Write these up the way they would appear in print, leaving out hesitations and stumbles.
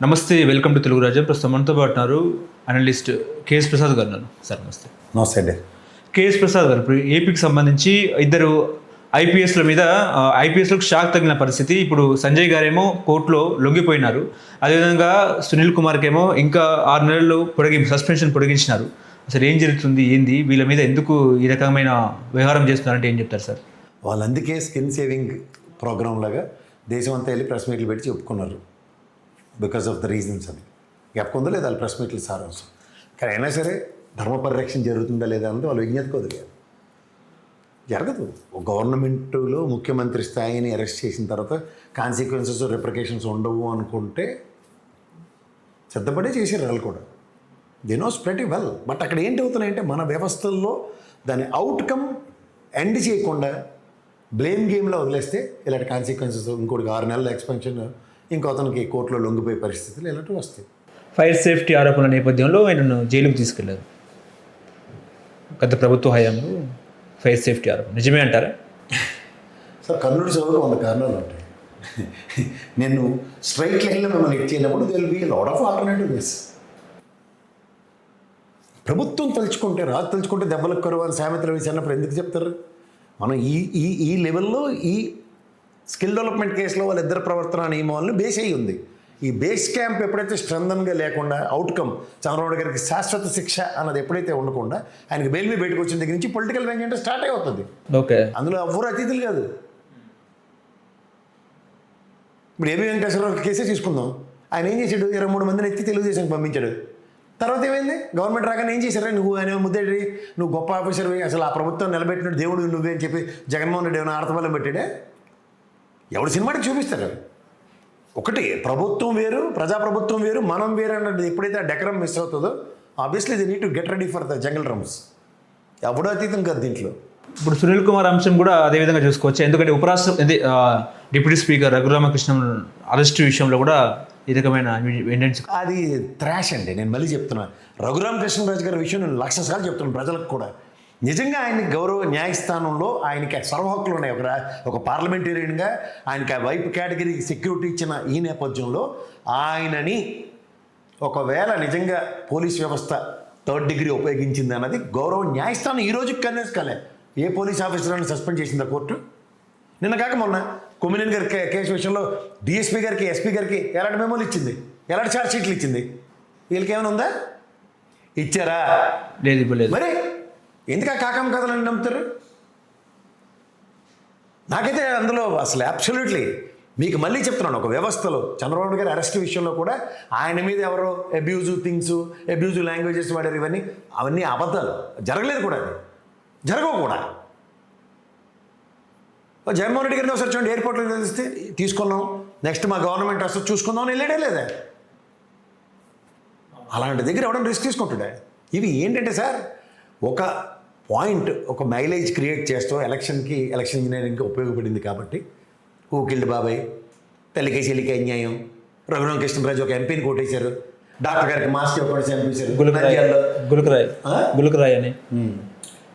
నమస్తే, welcome to Telugu రాజ్యం. ప్రస్తుతం మనతో పాటు ఉన్నారు అనలిస్ట్ కేఎస్ ప్రసాద్ గారు ఉన్నారు. సార్ నమస్తే. నమస్తే అండి. కేఎస్ ప్రసాద్ గారు, ఇప్పుడు ఏపీకి సంబంధించి ఇద్దరు ఐపీఎస్ల మీద ఐపీఎస్లకు షాక్ తగిన పరిస్థితి. ఇప్పుడు సంజయ్ గారేమో కోర్టులో లొంగిపోయినారు. అదేవిధంగా సునీల్ కుమార్కేమో ఇంకా 6 నెలలు సస్పెన్షన్ పొడిగించినారు. అసలు ఏం జరుగుతుంది, ఏంది, వీళ్ళ మీద ఎందుకు ఈ రకమైన వ్యవహారం చేస్తున్నారంటే ఏం చెప్తారు సార్? వాళ్ళందుకే స్కిన్ సేవింగ్ ప్రోగ్రామ్ లాగా దేశం అంతా వెళ్ళి ప్రెస్ మీట్లు పెట్టి చెప్పుకున్నారు. బికాస్ ఆఫ్ ద రీజన్స్ అని చెప్పుకుందో లేదా వాళ్ళ ప్రెస్ మీట్లు సారాంశం. కానీ అయినా సరే ధర్మ పరిరక్షణ జరుగుతుందా లేదా అన్నది వాళ్ళు విజ్ఞతకు వదిలేరు. జరగదు. గవర్నమెంట్లో ముఖ్యమంత్రి స్థాయిని అరెస్ట్ చేసిన తర్వాత కాన్సిక్వెన్సెస్ రిప్రికేషన్స్ ఉండవు అనుకుంటే సిద్ధపడే చేశారు వాళ్ళు కూడా. They know pretty well. But అక్కడ ఏంటి అవుతున్నాయంటే మన వ్యవస్థల్లో దాని అవుట్కమ్ ఎండ్ చేయకుండా బ్లేమ్ గేమ్లో వదిలేస్తే ఇలాంటి కాన్సిక్వెన్సెస్ ఇంకోటికి 6 నెలల ఎక్స్పెన్షన్ ఇంకో అతనికి కోర్టులో లొంగిపోయే పరిస్థితులు ఇలాంటివి వస్తాయి. ఫైర్ సేఫ్టీ ఆరోపణల నేపథ్యంలో ఆయనను జైలుకు తీసుకెళ్లారు. గత ప్రభుత్వ హయాంలో ఫైర్ సేఫ్టీ ఆరోపణ నిజమే అంటారా? సార్, కర్నూలు సభకు 100 కారణాలు ఉంటాయి. నేను స్ట్రైట్ లైన్లో మిమ్మల్ని ఇచ్చేటప్పుడు they will be lot of alternative వేస్. ప్రభుత్వం తలుచుకుంటే రాజు తలుచుకుంటే దెబ్బలకు కరువు అని సామెతలు వేసి అన్నప్పుడు ఎందుకు చెప్తారు? మనం ఈ ఈ ఈ లెవెల్లో ఈ స్కిల్ డెవలప్మెంట్ కేసులో వాళ్ళిద్దరు ప్రవర్తన నియమాలను బేస్ అయ్యి ఉంది. ఈ బేస్ క్యాంప్ ఎప్పుడైతే స్ట్రెంథన్గా లేకుండా అవుట్కమ్ చంద్రబాబు గారికి శాశ్వత శిక్ష అన్నది ఎప్పుడైతే ఉండకుండా ఆయనకి బెయిల్ మీద బయటకు వచ్చిన దగ్గర నుంచి పొలిటికల్ వెంజెంట్ స్టార్ట్ అయిపోతుంది. ఓకే, అందులో ఎవ్వరు అతిథులు కాదు. ఇప్పుడు ఏబీ వెంకటేశ్వరరావు కేసే తీసుకుందాం. ఆయన ఏం చేశాడు? 23 మందిని ఎత్తి తెలుగుదేశానికి పంపించాడు. తర్వాత ఏమైంది? గవర్నమెంట్ రాగానే ఏం చేశారా? నువ్వు ఆయన ముద్దేడి, నువ్వు గొప్ప ఆఫీసర్వి, అసలు ఆ ప్రభుత్వం నిలబెట్టినట్టు దేవుడు నువ్వే అని చెప్పి జగన్మోహన్ రెడ్డి ఏమైనా ఆడతబలం పెట్టాడే? ఎవడు సినిమాటికి చూపిస్తారు. ఒకటి ప్రభుత్వం వేరు, ప్రజాప్రభుత్వం వేరు, మనం వేరు అన్నది ఎప్పుడైతే ఆ డెకరం మిస్ అవుతుందో obviously the need to get ready for the jungle drums. ఎవడో అతీతం కాదు దీంట్లో. ఇప్పుడు సునీల్ కుమార్ అంశం కూడా అదే విధంగా చూసుకోవచ్చు. ఎందుకంటే ఉపరాష్ట్రపతి డిప్యూటీ స్పీకర్ రఘురామకృష్ణన్ అరెస్ట్ విషయంలో కూడా ఈ రకమైన ఎవిడెన్స్ అది థ్రాష్ అండి. నేను మళ్ళీ చెప్తున్నా, రఘురామకృష్ణరాజు గారి విషయం నేను 1,00,000 సార్లు చెప్తున్నాను ప్రజలకు కూడా. నిజంగా ఆయనకి గౌరవ న్యాయస్థానంలో ఆయనకి సర్వ హక్కులు ఉన్నాయి. ఒక పార్లమెంటేరియన్గా ఆయనకి ఆ వైపు కేటగిరీకి సెక్యూరిటీ ఇచ్చిన ఈ నేపథ్యంలో ఆయనని ఒకవేళ నిజంగా పోలీస్ వ్యవస్థ 3rd డిగ్రీ ఉపయోగించింది అన్నది గౌరవ న్యాయస్థానం ఈ రోజుకి కన్నేసుకోలే. ఏ పోలీస్ ఆఫీసర్ని సస్పెండ్ చేసిందా కోర్టు? నిన్న కాక మొన్న కొమ్మినేని గారి కేసు విషయంలో డిఎస్పీ గారికి, ఎస్పీ గారికి ఎలాంటి మెమోలు ఇచ్చింది, ఎలాంటి ఛార్జ్ షీట్లు ఇచ్చింది? వీళ్ళకి ఏమైనా ఉందా? ఇచ్చారా? లేదు, ఇవ్వలేదు. మరి ఎందుకు ఆ కాకమ్మ కథలను నమ్ముతారు? నాకైతే అందులో అసలు అబ్సల్యూట్లీ మీకు మళ్ళీ చెప్తున్నాను, ఒక వ్యవస్థలో చంద్రబాబు గారి అరెస్ట్ విషయంలో కూడా ఆయన మీద ఎవరో అబ్యూజివ్ లాంగ్వేజెస్ వాడారు. అవన్నీ అబద్ధాలు. జరగలేదు కూడా, అది జరగవు కూడా. జగన్మోహన్ రెడ్డి గారిని ఒకసారి చూడండి, ఎయిర్పోర్ట్లో తెలిస్తే తీసుకున్నాం, నెక్స్ట్ మా గవర్నమెంట్ వస్తే చూసుకుందాం అని వెళ్ళాడే లేదా? అలాంటి దగ్గర ఎవడన్నా రిస్క్ తీసుకుంటాడే? ఇవి ఏంటంటే సార్, ఒక పాయింట్, ఒక మైలేజ్ క్రియేట్ చేస్తూ ఎలక్షన్ ఇంజనీరింగ్కి ఉపయోగపడింది కాబట్టి హూ కిల్డ్ బాబాయ్, తల్లికి చెల్లికి అన్యాయం, రఘురామకృష్ణరాజు ఒక ఎంపీని కొట్టేశారు, డాక్టర్ గారికి మాస్క్ ఇవ్వకుండా చంపేశారు,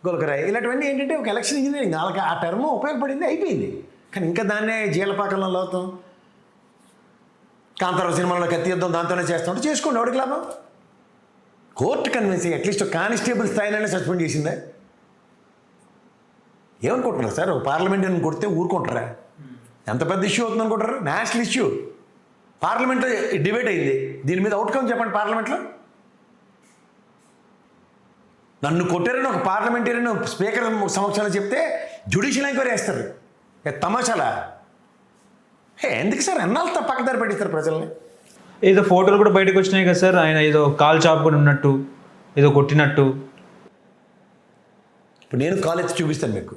గులకరాయ్, ఇలాంటివన్నీ ఏంటంటే ఒక ఎలక్షన్ ఇంజనీరింగ్. వాళ్ళకి ఆ టర్మ్ ఉపయోగపడింది, అయిపోయింది. కానీ ఇంకా దాన్నే జీలపాకంలో లోతాం, కాంతారావు సినిమాలో కత్తి యుద్ధం దాంతోనే చేస్తామంటే చేసుకోండి, ఎవరికి లాభం? కోర్టు కన్విన్స్ అట్లీస్ట్ కానిస్టేబుల్ స్థాయిలోనే సస్పెండ్ చేసిందే. ఏమనుకుంటున్నారు సార్? ఒక పార్లమెంటరీని కొడితే ఊరుకుంటారా? ఎంత పెద్ద ఇష్యూ అవుతుంది అనుకుంటారు? National issue. పార్లమెంట్లో డిబేట్ అయింది, దీని మీద అవుట్కమ్ చెప్పండి. పార్లమెంట్లో నన్ను కొట్టారని ఒక పార్లమెంటరీని స్పీకర్ సమక్షంలో చెప్తే జ్యుడిషియల్ ఎంక్వైరీ వేస్తారు. తమాషాలా? ఎందుకు సార్ ఎన్నాళ్ళతో పక్కదారి పెట్టిస్తారు ప్రజల్ని? ఏదో ఫోటోలు కూడా బయటకు వచ్చినాయి కదా సార్, ఆయన ఏదో కాల్ చాపుకొని ఉన్నట్టు, ఏదో కొట్టినట్టు. ఇప్పుడు నేను కాలేజ్ చూపిస్తాను మీకు.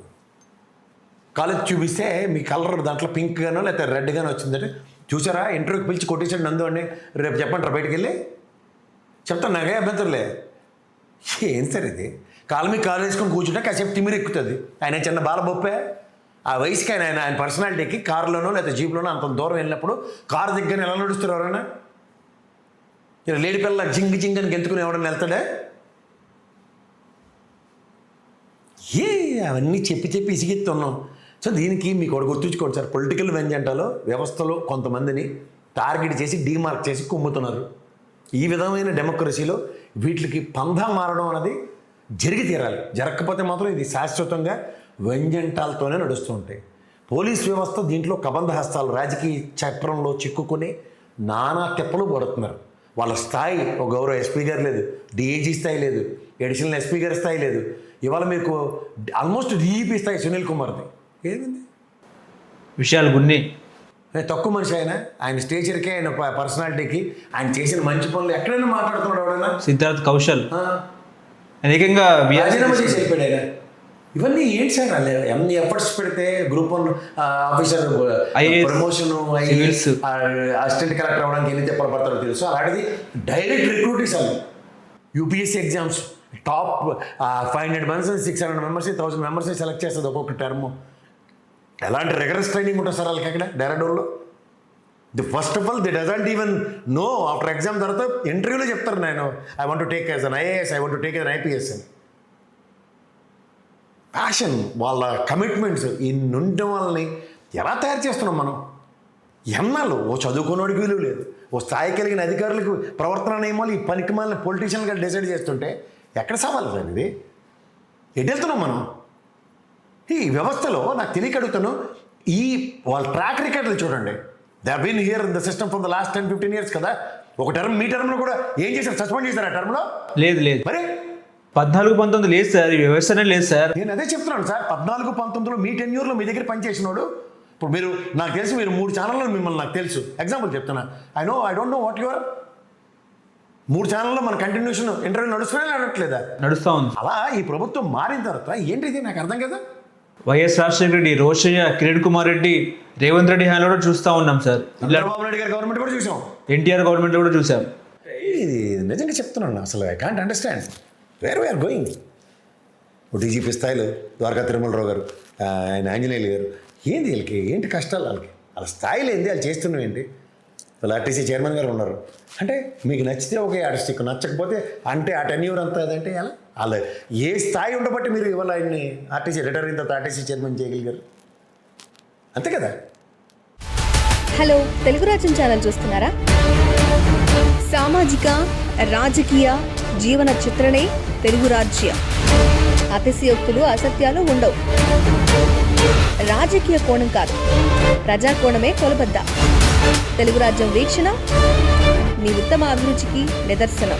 కాలేజ్ చూపిస్తే మీ కలర్ దాంట్లో పింక్ గానో లేకపోతే రెడ్ గానో వచ్చిందంటే చూసారా, ఇంటర్వ్యూకి పిలిచి కొట్టేసాడు నందు అండి, రేపు చెప్పండి రా బయటికి వెళ్ళి చెప్తాను, నాకే అభ్యంతరంలే. ఏం సార్ ఇది? మీకు కాలు వేసుకొని కూర్చుంటే కాసేపు తిమిరి ఎక్కుతుంది. ఆయన చిన్న బాలబొప్పే. ఆ వయసుకి ఆయన పర్సనాలిటీకి కారులోనో లేకపోతే జీప్లోనో అంత దూరం వెళ్ళినప్పుడు కారు దగ్గర ఎలా నడుస్తారు ఎవరైనా? ఇలా లేడి పిల్ల జింగ్ అని గెంతుకుని ఎవడన్నా వెళ్తాడే? అవన్నీ చెప్పి ఇసిగెత్తున్నాం. సో దీనికి మీకు ఒకటి గుర్తుంచుకోండి సార్, పొలిటికల్ వెంజెంటాలో వ్యవస్థలో కొంతమందిని టార్గెట్ చేసి డీమార్క్ చేసి కుమ్ముతున్నారు. ఈ విధమైన డెమోక్రసీలో వీటికి పందా మారడం అనేది జరిగి తీరాలి. జరగకపోతే మాత్రం ఇది శాశ్వతంగా వ్యంజంటాలతోనే నడుస్తూ ఉంటాయి. పోలీస్ వ్యవస్థ దీంట్లో కబంధ హస్తాలు, రాజకీయ చక్రంలో చిక్కుకుని నానా తెప్పలు పడుతున్నారు. వాళ్ళ స్థాయి ఒక గౌరవ ఎస్పీ గారు లేదు, డిఐజీ స్థాయి లేదు, అడిషనల్ ఎస్పీ గారి స్థాయి లేదు. ఇవాళ మీకు ఆల్మోస్ట్ డీఈపీ స్థాయి సునీల్ కుమార్ది. ఏమైంది? విషయాలు కొన్ని తక్కువ మనిషి ఆయన స్టేచర్కి, ఆయన పర్సనాలిటీకి, ఆయన చేసిన మంచి పనులు ఎక్కడైనా మాట్లాడుతున్నాడు ఎవడైనా. సిద్ధార్థ్ కౌశల్ ఏకంగా రాజీనామా చేసి వెళ్ళిపోయాడు ఆయన. ఇవన్నీ ఏంటి సార్? ఎన్ని ఎఫర్ట్స్ పెడితే group 1 officer promotion assistant collector అవ్వడానికి ఎన్ని తెప్పలు పడతారో తెలుసు. అలాంటిది డైరెక్ట్ రిక్రూటీస్ వాళ్ళు UPSC exams top 500 members 600 members 1000 మెంబర్స్ని సెలెక్ట్ చేస్తుంది ఒక్కొక్క టర్మ్. ఎలాంటి రెగరస్ ట్రైనింగ్ ఉంటుంది సార్ వాళ్ళకి అక్కడ డెరాడూన్లో. First of all the doesn't even know. After exam తర్వాత ఇంటర్వ్యూలో చెప్తారు, నేను I want to take as an IAS, I want to take as an IPS అని. ప్యాషన్, వాళ్ళ కమిట్మెంట్స్ ఇన్ని ఉండటం వాళ్ళని ఎలా తయారు చేస్తున్నాం మనం? ఎన్నాళ్ళు ఓ చదువుకున్నోడికి విలువ లేదు, ఓ స్థాయి కలిగిన అధికారులకు ప్రవర్తన నియమాలు ఈ పనికి మాలిన పొలిటీషియన్గా డిసైడ్ చేస్తుంటే ఎక్కడ సవాలు సార్ ఇది? ఎటు వెళ్తున్నాం మనం? ఈ వ్యవస్థలో నాకు తెలియక అడుగుతాను, ఈ వాళ్ళ ట్రాక్ రికార్డులు చూడండి. They have been here in the system for the last 10-15 years కదా. ఒక టర్మ్, మీ టర్మ్లో కూడా ఏం చేశారు? సస్పెండ్ చేశారు ఆ టర్మ్లో? లేదు. మరి 14-19 లేదు సార్, ఈ వ్యవస్థనే లేదు సార్. నేను అదే చెప్తున్నాను సార్. 14-19లో మీ టెన్యూర్లో మీ దగ్గర పనిచేసినోడు, ఇప్పుడు మీరు నాకు తెలిసి మీరు 3 ఛానల్లో మిమ్మల్ని నాకు తెలుసు, ఎగ్జాంపుల్ చెప్తున్నా. I don't know what your 3 ఛానల్లో మన కంటిన్యూషన్ ఇంటర్వ్యూ నడుస్తున్నా నడట్లేదా? నడుస్తూ ఉంది. అలా ఈ ప్రభుత్వం మారిన తర్వాత ఏంటిది నాకు అర్థం కదా. వైఎస్ రాజశేఖర రెడ్డి, రోషయ్య, కిరణ్ కుమార్ రెడ్డి, రేవంత్ రెడ్డి హ్యాండ్లో కూడా చూస్తూ ఉన్నాం సార్. చంద్రబాబు నాయుడు గారి గవర్నమెంట్ కూడా చూసాం, ఎన్టీఆర్ గవర్నమెంట్లో కూడా చూసాం. ఇది నిజంగా చెప్తున్నాను, అసలు I can't understand where we're going. DGP స్థాయిలో ద్వారకా తిరుమలరావు గారు, ఆయన ఆంజనేయులు గారు, ఏంది వీళ్ళకి? ఏంటి కష్టాలు వాళ్ళకి? వాళ్ళ స్థాయిలో ఏంది? వాళ్ళు చేస్తున్నవి ఏంటి? వాళ్ళు ఆర్టీసీ చైర్మన్ గారు ఉన్నారు అంటే మీకు నచ్చితే ఒకే ఆర్టిస్టిక్, నచ్చకపోతే అంటే ఆ టెన్యూర్ అంతా అదంటే ఎలా? వాళ్ళు ఏ స్థాయి ఉండబట్టి మీరు ఇవాళ ఆయన్ని ఆర్టీసీ రిటైర్ అయిన తర్వాత ఆర్టీసీ చైర్మన్ చేయగలిగారు, అంతే కదా. హలో, తెలుగు రాజ్యం ఛానల్ చూస్తున్నారా? సామాజిక, రాజకీయ, జీవన చిత్రణే తెలుగు రాజ్యం. అతిశయోక్తులు, అసత్యాలు ఉండవు. రాజకీయ కోణం కాదు, ప్రజా కోణమే కొలబద్ద. తెలుగు రాజ్యం వీక్షణ మీ ఉత్తమ అభిరుచికి నిదర్శనం.